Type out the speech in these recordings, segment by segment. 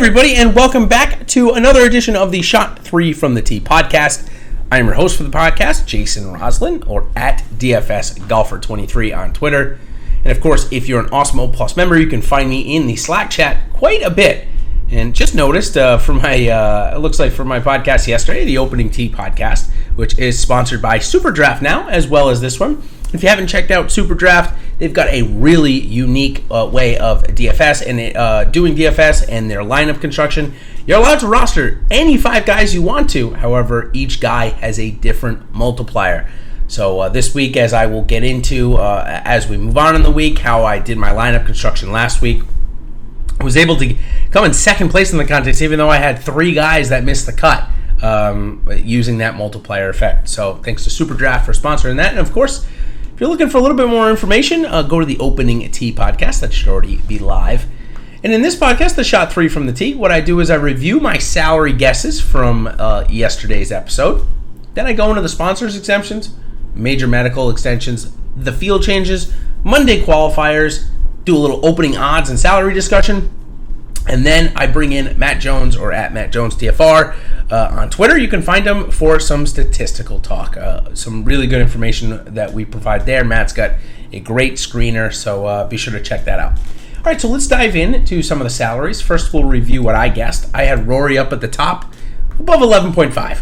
everybody, and welcome back to another edition of the Shot 3 from the Tee podcast. I am your host for the podcast, Jason Roslin, or at DFSGolfer23 on Twitter. And of course, if you're an Awesome O Plus member, you can find me in the Slack chat quite a bit. And just noticed for my, it looks like for my podcast yesterday, the Opening Tee podcast, which is sponsored by Super Draft now, as well as this one. If you haven't checked out Super Draft, they've got a really unique way of DFS and doing DFS and their lineup construction. You're allowed to roster any 5 guys you want to. However, each guy has a different multiplier. So this week, as I will get into as we move on in the week, how I did my lineup construction last week, I was able to come in second place in the contest, even though I had 3 guys that missed the cut using that multiplier effect. So thanks to Super Draft for sponsoring that. And of course, if you're looking for a little bit more information, go to the Opening Tee podcast. That should already be live. And in this podcast, the Shot 3 from the Tee, what I do is I review my salary guesses from yesterday's episode. Then I go into the sponsors exemptions, major medical extensions, the field changes, Monday qualifiers, do a little opening odds and salary discussion. And then I bring in Matt Jones, or at Matt Jones TFR, on Twitter. You can find him for some statistical talk. Some really good information that we provide there. Matt's got a great screener, so be sure to check that out. All right, so let's dive into some of the salaries. First, we'll review what I guessed. I had Rory up at the top, above 11.5.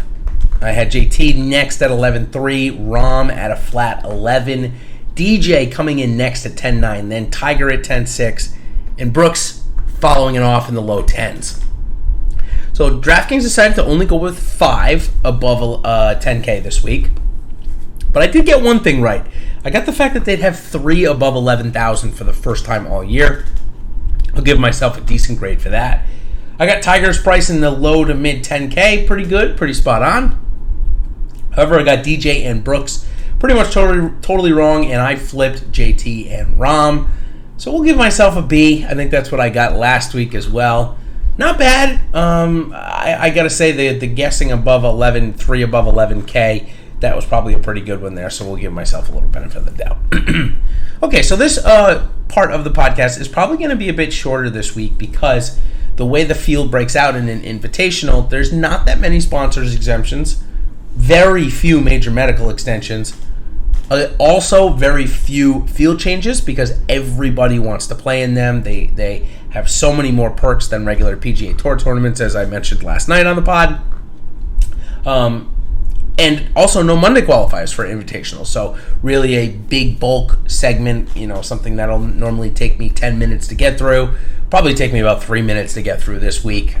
I had JT next at 11.3, Rahm at a flat 11, DJ coming in next at 10.9, then Tiger at 10.6, and Brooks following it off in the low 10s. So DraftKings decided to only go with 5 above 10K this week. But I did get one thing right. I got the fact that they'd have 3 above 11,000 for the first time all year. I'll give myself a decent grade for that. I got Tiger's price in the low to mid 10K. Pretty good, pretty spot on. However, I got DJ and Brooks pretty much totally wrong, and I flipped JT and Rahm. So we'll give myself a B. I think that's what I got last week as well. Not bad. I got to say the guessing above 11, 3 above 11K, that was probably a pretty good one there. So we'll give myself a little benefit of the doubt. Okay, so this part of the podcast is probably going to be a bit shorter this week because the way the field breaks out in an invitational, there's not that many sponsors exemptions, very few major medical extensions. Also, very few field changes because everybody wants to play in them. They have so many more perks than regular PGA Tour tournaments, as I mentioned last night on the pod. And also no Monday qualifiers for Invitational. So really a big bulk segment, something that'll normally take me 10 minutes to get through. Probably take me about 3 minutes to get through this week.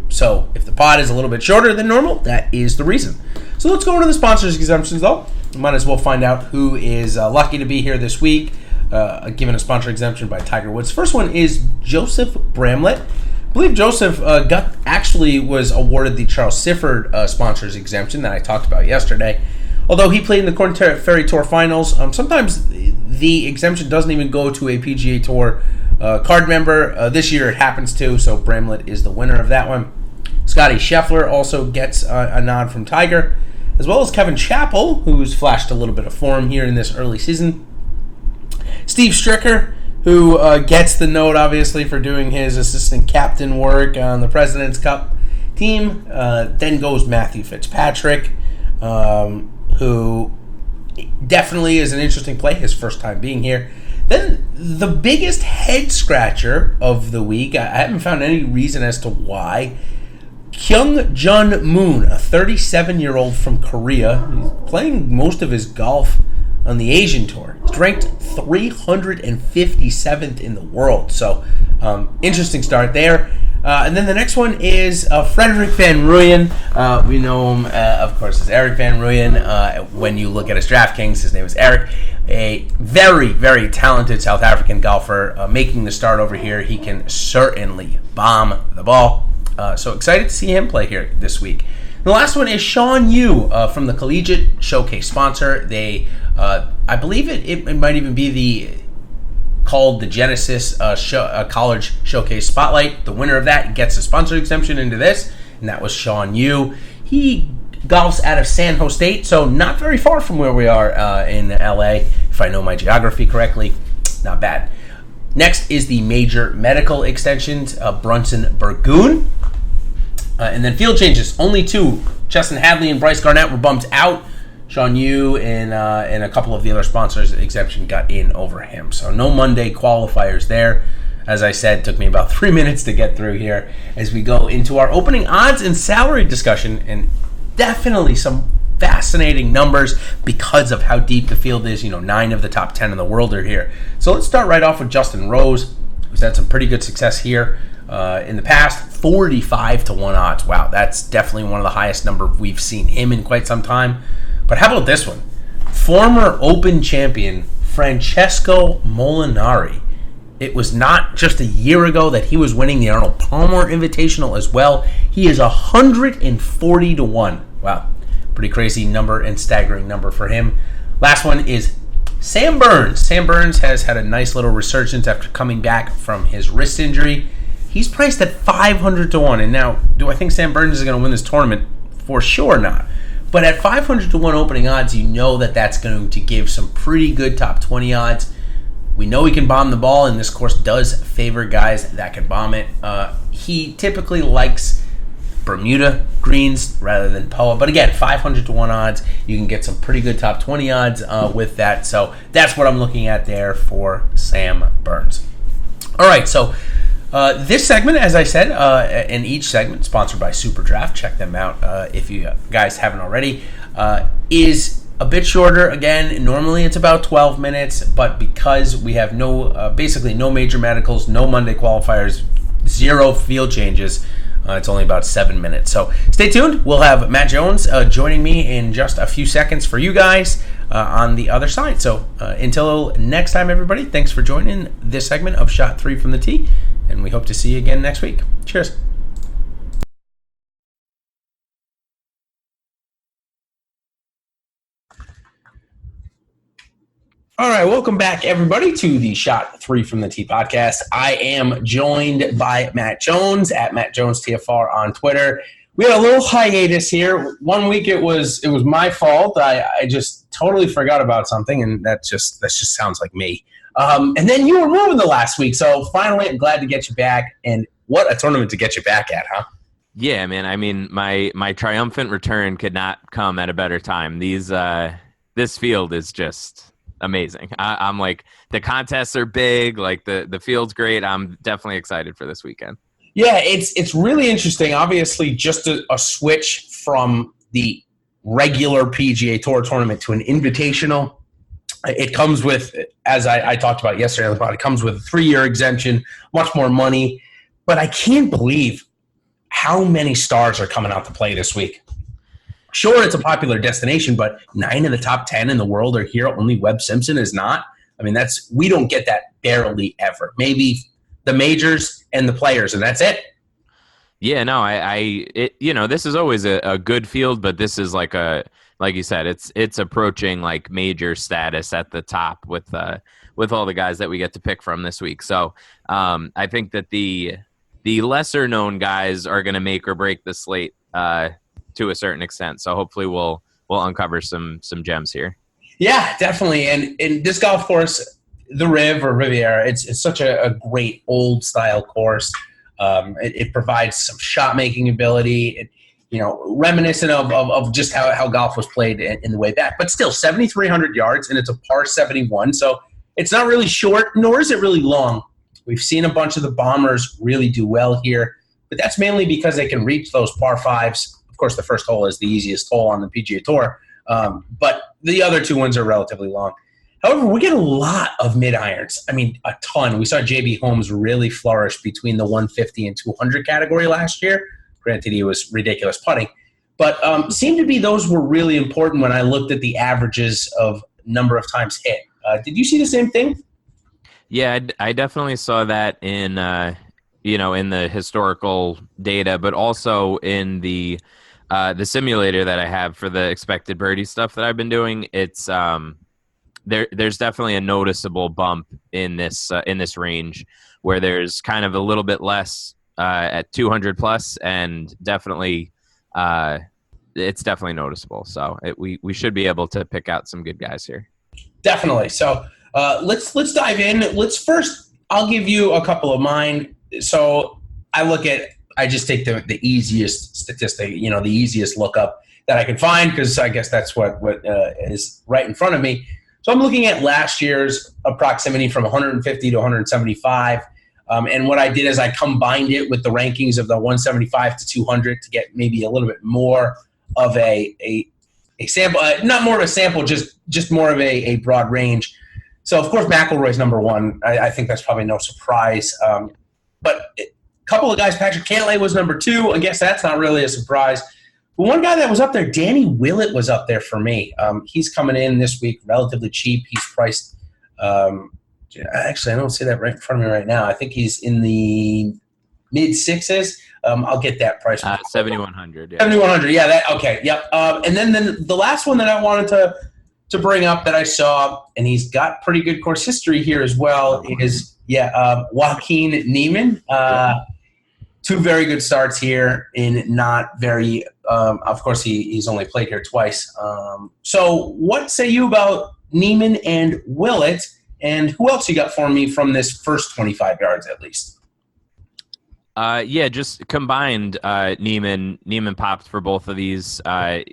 So if the pod is a little bit shorter than normal, that is the reason. So let's go into the sponsors exemptions, though. Might as well find out who is lucky to be here this week, given a sponsor exemption by Tiger Woods. First one is Joseph Bramlett. I believe Joseph was awarded the Charles Sifford sponsors exemption that I talked about yesterday. Although he played in the Korn Ferry Tour Finals, sometimes the exemption doesn't even go to a PGA Tour card member. This year it happens to, so Bramlett is the winner of that one. Scotty Scheffler also gets a nod from Tiger, as well as Kevin Chappell, who's flashed a little bit of form here in this early season. Steve Stricker, who gets the note, obviously, for doing his assistant captain work on the President's Cup team. Then goes Matthew Fitzpatrick, who definitely is an interesting play, his first time being here. Then the biggest head scratcher of the week, I haven't found any reason as to why, Kyung Jun Moon, a 37-year-old from Korea. He's playing most of his golf on the Asian Tour. He's ranked 357th in the world. So, interesting start there. And then the next one is Frederick Van Rooyen. We know him, of course, as Eric Van Rooyen. When you look at his DraftKings, his name is Eric. A very, very talented South African golfer making the start over here. He can certainly bomb the ball. So excited to see him play here this week. The last one is Sean Yu from the Collegiate Showcase sponsor. They, I believe it might even be called the Genesis College Showcase Spotlight. The winner of that gets a sponsor exemption into this, and that was Sean Yu. He golfs out of San Jose State, so not very far from where we are in LA, if I know my geography correctly. Not bad. Next is the major medical extensions, Brunson Burgoon. And then field changes, only 2. Justin Hadley and Bryce Garnett were bumped out. Sean Yu and a couple of the other sponsors exemption got in over him. So no Monday qualifiers there. As I said, it took me about 3 minutes to get through here as we go into our opening odds and salary discussion. And definitely some fascinating numbers because of how deep the field is. 9 of the top 10 in the world are here. So let's start right off with Justin Rose, who's had some pretty good success here in the past. 45 to 1 odds. Wow, that's definitely one of the highest number we've seen him in quite some time. But how about this one? Former Open champion Francesco Molinari. It was not just a year ago that he was winning the Arnold Palmer Invitational as well. He is 140 to 1. Wow, pretty crazy number and staggering number for him. Last one is Sam Burns. Sam Burns has had a nice little resurgence after coming back from his wrist injury. He's priced at 500 to 1. And now, do I think Sam Burns is going to win this tournament? For sure not. But at 500 to 1 opening odds, you know that that's going to give some pretty good top 20 odds. We know he can bomb the ball, and this course does favor guys that can bomb it. He typically likes Bermuda greens rather than POA. But again, 500 to 1 odds, you can get some pretty good top 20 odds with that. So that's what I'm looking at there for Sam Burns. All right, so this segment, as I said, in each segment, sponsored by Super Draft, check them out if you guys haven't already, is a bit shorter. Again, normally it's about 12 minutes, but because we have basically no major medicals, no Monday qualifiers, 0 field changes, it's only about 7 minutes. So stay tuned. We'll have Matt Jones joining me in just a few seconds for you guys on the other side. So until next time, everybody, thanks for joining this segment of Shot 3 from the Tee, and we hope to see you again next week. Cheers. All right, welcome back, everybody, to the Shot 3 from the Tee podcast. I am joined by Matt Jones at Matt Jones TFR on Twitter. We had a little hiatus here. 1 week it was my fault. I just totally forgot about something, and that just sounds like me. And then you were moving the last week, so finally I'm glad to get you back. And what a tournament to get you back at, huh? Yeah, man. I mean, my triumphant return could not come at a better time. This field is just amazing. I'm like, the contests are big, like the field's great. I'm definitely excited for this weekend. Yeah, it's really interesting. Obviously, just a switch from the regular PGA Tour tournament to an invitational. It comes with, as I talked about yesterday on the pod, it comes with a 3-year exemption, much more money. But I can't believe how many stars are coming out to play this week. Sure, it's a popular destination, but 9 of the top 10 in the world are here. Only Webb Simpson is not. I mean, we don't get that barely ever. Maybe the majors and the players, and that's it. Yeah, no, this is always a good field, but this is like you said, it's approaching like major status at the top with all the guys that we get to pick from this week. So I think that the lesser known guys are going to make or break the slate to a certain extent. So hopefully we'll uncover some gems here. Yeah, definitely. And this golf course, the Riv or Riviera, it's such a great old style course. It provides some shot making ability, reminiscent of just how golf was played in the way back. But still, 7,300 yards, and it's a par 71. So it's not really short, nor is it really long. We've seen a bunch of the bombers really do well here, but that's mainly because they can reach those par 5s. Of course, the first hole is the easiest hole on the PGA Tour, but the other 2 ones are relatively long. However, we get a lot of mid-irons. I mean, a ton. We saw J.B. Holmes really flourish between the 150 and 200 category last year. Granted, he was ridiculous putting. But seemed to be those were really important when I looked at the averages of number of times hit. Did you see the same thing? Yeah, I definitely saw that in the historical data, but also in the simulator that I have for the expected birdie stuff that I've been doing. It's there's definitely a noticeable bump in this range where there's kind of a little bit less at 200 plus, and definitely it's definitely noticeable. So we should be able to pick out some good guys here. Definitely. So let's dive in. Let's first I'll give you a couple of mine. So I just take the easiest statistic, the easiest lookup that I can find, because I guess that's what is right in front of me. So I'm looking at last year's proximity from 150 to 175. And what I did is I combined it with the rankings of the 175 to 200 to get maybe a little bit more of a sample, not more of a sample, just more of a broad range. So, of course, McIlroy's number one. I think that's probably no surprise. But a couple of guys, Patrick Cantlay was number two. I guess that's not really a surprise. But one guy that was up there, Danny Willett, was up there for me. He's coming in this week relatively cheap. He's priced actually, I don't see that right in front of me right now. I think he's in the mid sixes. I'll get that price. 7,100. Yeah. 7,100. Yeah. Okay. Yep. And then the last one that I wanted to bring up that I saw, and he's got pretty good course history here as well, is Joaquin Niemann. Two very good starts here in not very. Of course, he's only played here twice. So, what say you about Niemann and Willett? And who else you got for me from this first 25 yards at least? Just combined, Niemann popped for both of these.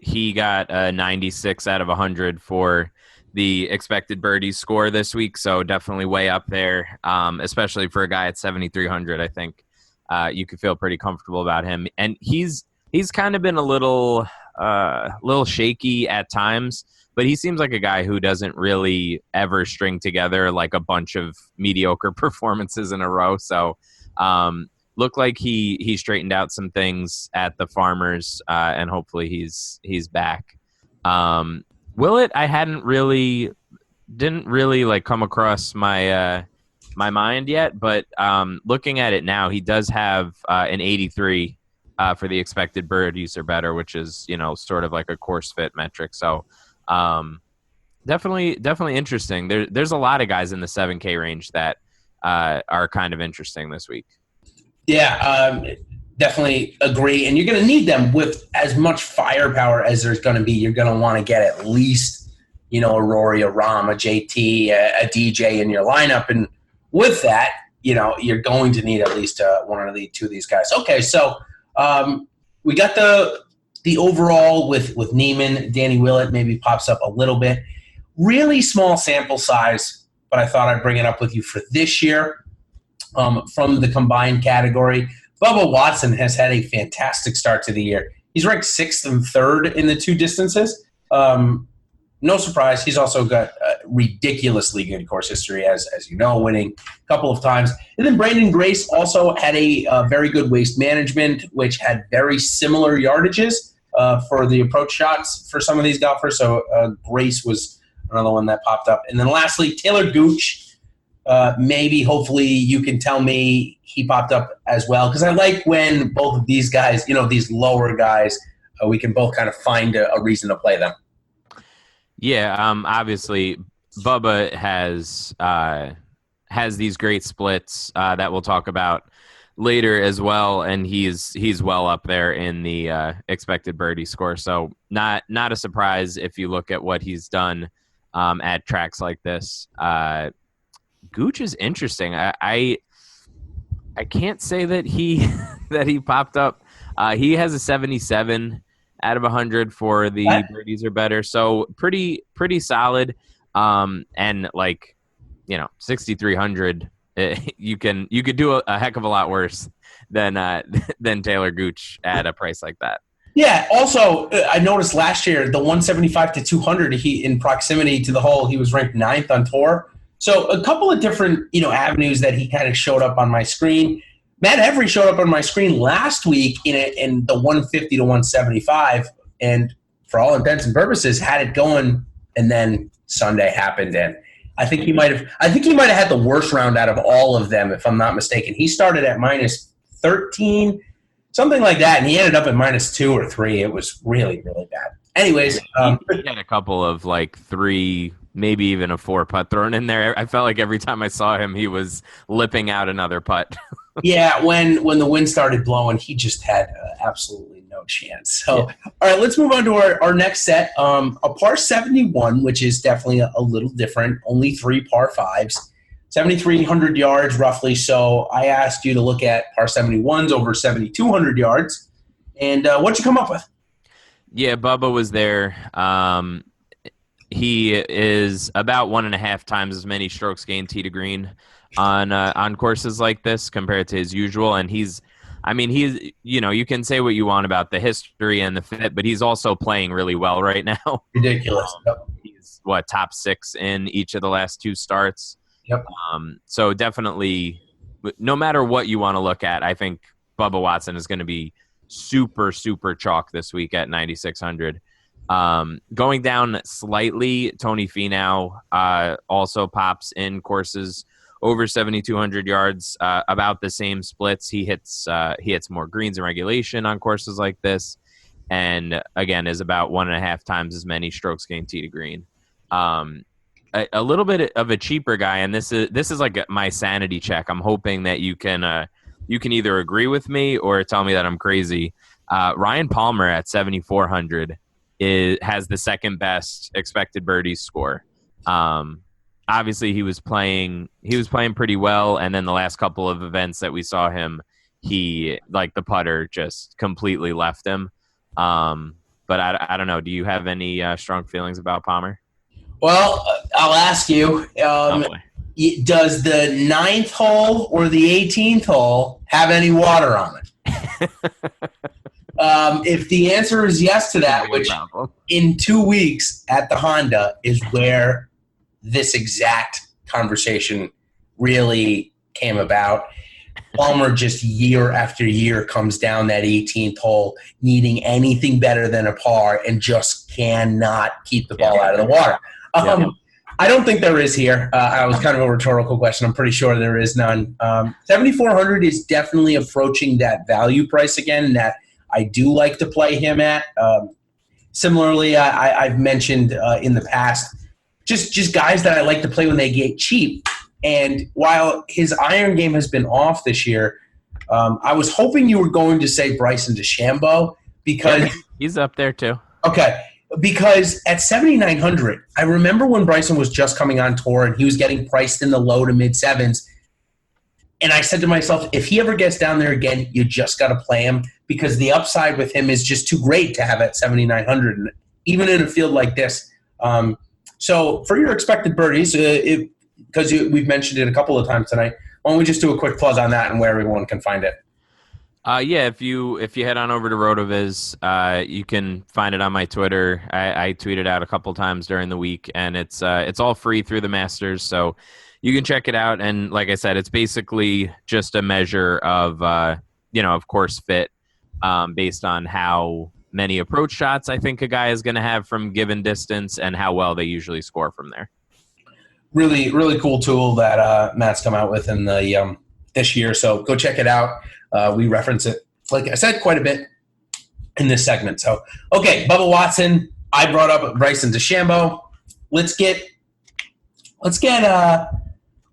He got a 96 out of 100 for the expected birdies score this week, so definitely way up there, especially for a guy at 7,300. I think you could feel pretty comfortable about him. And he's kind of been a little shaky at times, but he seems like a guy who doesn't really ever string together like a bunch of mediocre performances in a row. So looked like he straightened out some things at the Farmers, and hopefully he's back. Willett, I didn't really like come across my mind yet, but looking at it now, he does have an 83 for the expected birdies or better, which is sort of like a course fit metric. So definitely interesting. There's a lot of guys in the 7K range that are kind of interesting this week. Yeah, definitely agree. And you're going to need them with as much firepower as there's going to be. You're going to want to get at least, a Rory, a Rahm, a JT, a DJ in your lineup. And with that, you're going to need at least one or two of these guys. Okay, so we got the overall with Niemann. Danny Willett maybe pops up a little bit. Really small sample size, but I thought I'd bring it up with you for this year. From the combined category, Bubba Watson has had a fantastic start to the year. He's ranked 6th and 3rd in the two distances. No surprise, he's also got ridiculously good course history, as winning a couple of times. And then Brandon Grace also had a very good waste management, which had very similar yardages for the approach shots for some of these golfers. So Grace was another one that popped up. And then lastly, Taylor Gooch. Maybe, hopefully, you can tell me he popped up as well, because I like when both of these guys, these lower guys, we can both kind of find a reason to play them. Yeah, obviously, Bubba has these great splits that we'll talk about later as well, and he's well up there in the expected birdie score. So not a surprise if you look at what he's done at tracks like this. Gooch is interesting. I can't say that he popped up. He has a 77 out of 100 for the birdies or better, so pretty solid. And 6,300, you could do a heck of a lot worse than Taylor Gooch at a price like that. Yeah. Also, I noticed last year the 175 to 200, he in proximity to the hole, he was ranked 9th on tour. So a couple of different, avenues that he kind of showed up on my screen. Matt Every showed up on my screen last week in the 150 to 175, and for all intents and purposes had it going, and then Sunday happened, and I think he might have had the worst round out of all of them, if I'm not mistaken. He started at minus 13, something like that, and he ended up at minus 2 or 3. It was really, really bad. Anyways, he had a couple of 3, maybe even a 4 putt thrown in there. I felt like every time I saw him, he was lipping out another putt. Yeah, when the wind started blowing, he just had absolutely no chance. So, All right, let's move on to our next set. A par 71, which is definitely a little different. Only 3 par 5s. 7,300 yards roughly. So I asked you to look at par 71s over 7,200 yards. And what'd you come up with? Yeah, Bubba was there. He is about 1.5 times as many strokes gained tee to green on courses like this compared to his usual. And he's you can say what you want about the history and the fit, but he's also playing really well right now. Ridiculous. He's top 6 in each of the last 2 starts. Yep. So definitely, no matter what you want to look at, I think Bubba Watson is going to be super, super chalk this week at 9,600. Going down slightly, Tony Finau also pops in courses over 7,200 yards, about the same splits. He hits more greens in regulation on courses like this, and again is about 1.5 times as many strokes gained tee to green. A little bit of a cheaper guy, and this is like my sanity check. I'm hoping that you can either agree with me or tell me that I'm crazy. Ryan Palmer at 7,400 has the second best expected birdies score. Obviously, he was playing pretty well, and then the last couple of events that we saw him, the putter just completely left him. But I don't know. Do you have any strong feelings about Palmer? Well, I'll ask you, does the 9th hole or the 18th hole have any water on it? If the answer is yes to that, which in 2 weeks at the Honda is where this exact conversation really came about. Palmer just year after year comes down that 18th hole needing anything better than a par and just cannot keep the ball out of the water. I don't think there is here. I was kind of a rhetorical question. I'm pretty sure there is none. 7,400 is definitely approaching that value price again, and that I do like to play him at. Similarly, I've mentioned in the past just guys that I like to play when they get cheap. And while his iron game has been off this year, I was hoping you were going to say Bryson DeChambeau because he's up there too. Okay. Because at 7,900, I remember when Bryson was just coming on tour and he was getting priced in the low to mid sevens. And I said to myself, if he ever gets down there again, you just got to play him because the upside with him is just too great to have at 7,900, even in a field like this. So for your expected birdies, because we've mentioned it a couple of times tonight, why don't we just do a quick plug on that and where everyone can find it? If you head on over to RotoViz, you can find it on my Twitter. I tweeted out a couple times during the week, and it's all free through the Masters, so you can check it out. And like I said, it's basically just a measure of of course fit based on how many approach shots I think a guy is going to have from given distance and how well they usually score from there. Really, really cool tool that Matt's come out with in the this year. So go check it out. We reference it, like I said, quite a bit in this segment. So, okay, Bubba Watson. I brought up Bryson DeChambeau. Let's get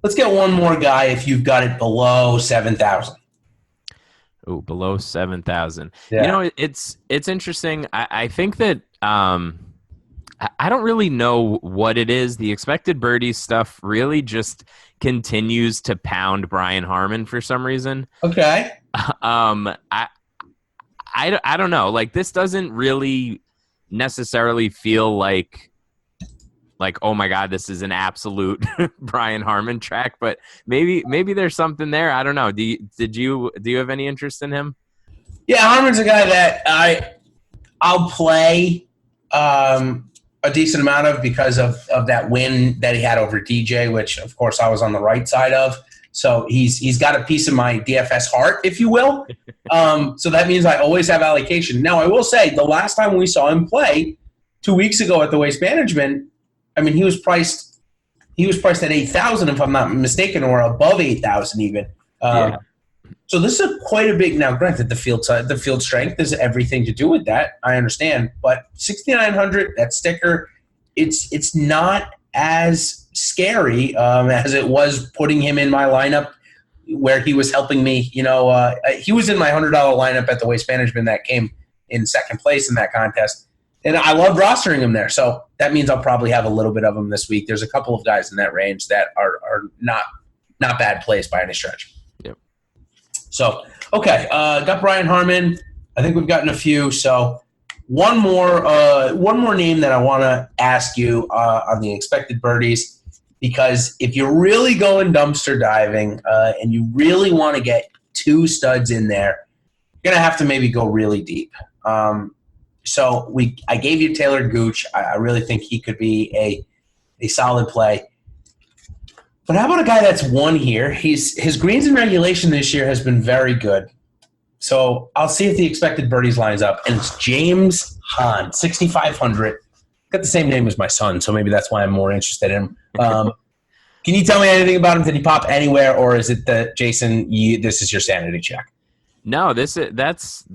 one more guy if you've got it below 7,000. Oh, below 7,000. Yeah. It's interesting. I think that I don't really know what it is. The expected birdies stuff really just continues to pound Brian Harman for some reason. Okay. I don't know. Like, this doesn't really necessarily feel like oh my God, this is an absolute Brian Harman track, but maybe there's something there. I don't know. Do you have any interest in him? Yeah, Harman's a guy that I'll play a decent amount of because of that win that he had over DJ, which of course I was on the right side of. So he's got a piece of my DFS heart, if you will. So that means I always have allocation. Now I will say the last time we saw him play 2 weeks ago at the Waste Management, I mean he was priced at 8,000 if I'm not mistaken, or above 8,000 even. Yeah. So this is quite a big. Now, granted, the field strength is everything to do with that. I understand, but 6,900, that sticker, it's not as scary as it was putting him in my lineup where he was helping me. He was in my $100 lineup at the Waste Management that came in second place in that contest, and I loved rostering him there. So that means I'll probably have a little bit of him this week. There's a couple of guys in that range that are not not bad plays by any stretch. Yep. So, okay, got Brian Harmon. I think we've gotten a few. So, one more name that I want to ask you on the expected birdies, because if you're really going dumpster diving and you really want to get 2 studs in there, you're gonna have to maybe go really deep. So I gave you Taylor Gooch. I really think he could be a solid play. But how about a guy that's won here? His greens in regulation this year has been very good. So I'll see if the expected birdies lines up. And it's James Hahn, 6,500. Got the same name as my son, so maybe that's why I'm more interested in him. Can you tell me anything about him? Did he pop anywhere, or is it that Jason? This is your sanity check? No, that's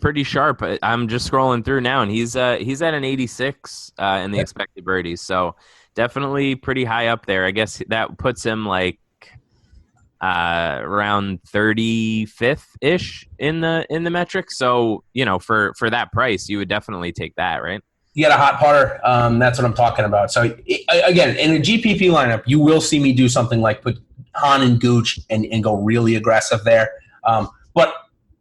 pretty sharp. I'm just scrolling through now, and he's at an 86 in the expected birdies. So definitely pretty high up there. I guess that puts him like around 35th ish in the metric. So for that price, you would definitely take that, right? You got a hot putter. That's what I'm talking about. So again, in a GPP lineup, you will see me do something like put Hahn and Gooch and go really aggressive there. But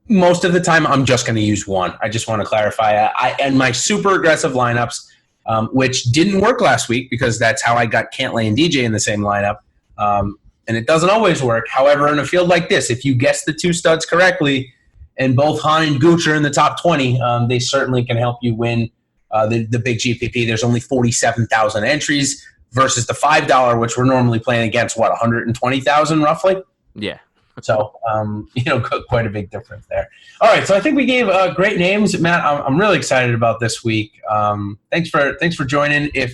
most of the time, I'm just going to use one. I just want to clarify. And my super aggressive lineups, which didn't work last week because that's how I got Cantlay and DJ in the same lineup. And it doesn't always work. However, in a field like this, if you guess the 2 studs correctly and both Hahn and Gooch are in the top 20, they certainly can help you win the big GPP. There's only 47,000 entries versus the $5, which we're normally playing against, 120,000 roughly? Yeah. So, quite a big difference there. All right, so I think we gave great names. Matt, I'm really excited about this week. Thanks for joining. If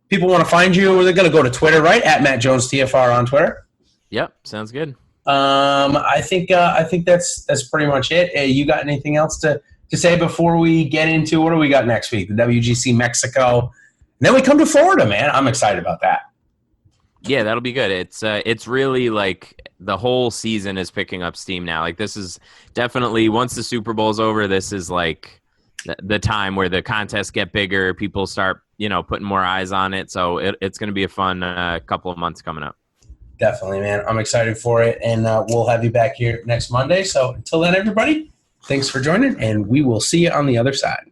people want to find you, they're going to go to Twitter, right? At Matt Jones TFR on Twitter. Yep, sounds good. I think that's pretty much it. You got anything else to say before we get into what do we got next week? The WGC Mexico. And then we come to Florida, man. I'm excited about that. Yeah, that'll be good. It's really like the whole season is picking up steam now. Like this is definitely once the Super Bowl's over, this is like the time where the contests get bigger. People start, putting more eyes on it. So it's going to be a fun couple of months coming up. Definitely, man. I'm excited for it. And we'll have you back here next Monday. So until then, everybody, thanks for joining, and we will see you on the other side.